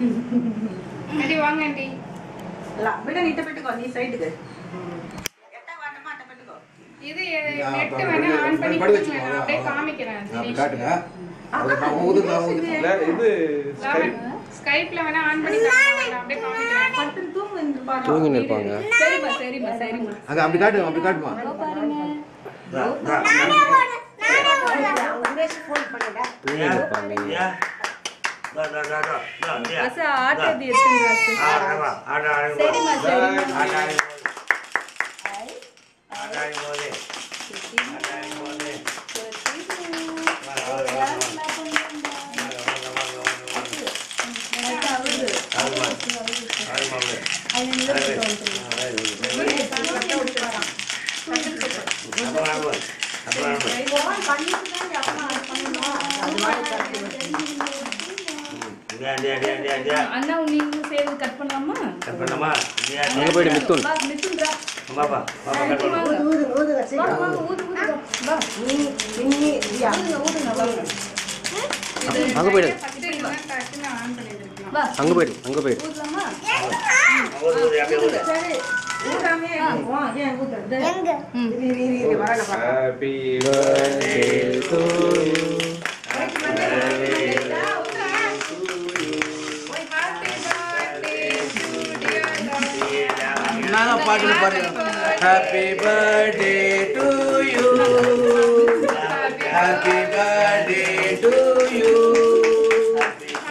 Aunty வாங்க aunty. விட நீட்ட பெட்டுக்கோ நீ சைடுக்கு. எட்ட வாட்டமா அட்ட பெட்டுக்கோ. இது நெட் வேணா ஆன் பண்ணி கொடுங்க. நான் அப்படியே காமிக்கிறேன். அப்படி காட்டுங்க. அது நான் ஊதுங்க. இது ஸ்கைப்ல வேணா ஆன் பண்ணி காட்டுங்க. நான் அப்படியே காமிக்கிறேன். பட்டு தூங்கு பாருங்க. தூங்கி நிற்பாங்க. சரிமா. அங்க அப்படி காட்டுங்க, அப்படி காட்டுமா. பாருங்க. உரேஷ் ஃபோன் பண்ணுடா. தூங்கி நிற்பாங்க. அசா ஆட்டது எடுத்துங்க. சரிமா சரிமா. அண்ணா நீங்க சேர்ந்து கட் பண்ணலாமா? கட் பண்ணலாமா? அங்க போய்டு மித்துன். வா மித்துன்றா. பாப்பா பாப்பா கட் பண்ணு. ஊது வச்சு. வா ஊது வா. நீ ஊதுங்க வா. அங்க போய்டு. டக்குன்னு ஆன் பண்ணிருக்கலாம். வா அங்க போய்டு, அங்க போய்டு. ஊதலாமா? ஊது அப்படியே ஊது. சரி. ஊதாமே வா ஏன் ஊதுறது? எங்க? இரு வரல பாப்பா. Happy birthday to you. நாங்க பாட்டு பாடுறோம். Happy birthday to you. Happy birthday to you.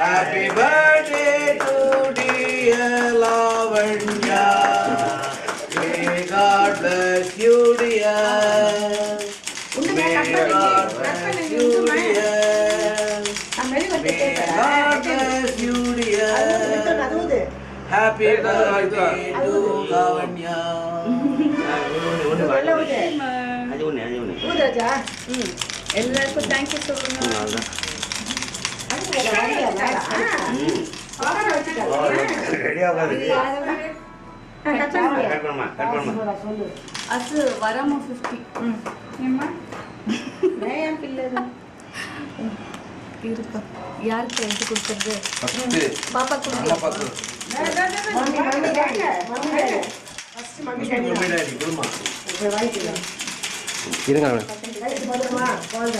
Happy birthday to dear Lavanya. May God bless you dear. May God bless you dear. May God bless you dear. Happy birthday to Lavanya. அது ஒண்ணு ஊதுச்சா? எல்லாருக்கும் thank you சொல்லுங்க. ரெடியா உட்காருங்க. Cut பண்ணுமா cut பண்ணுமா. அசு வராம 50. ஏம்மா ஏன் பிள்ளை இருப்பா. யாருக்கு எடுத்து கொடுக்கறது? ஃபர்ஸ்ட் பாப்பா கொடுங்க. அம்மா பாத்து. மம்மி டாடி குடுமா. இருங்க. பத்திரமா போங்க.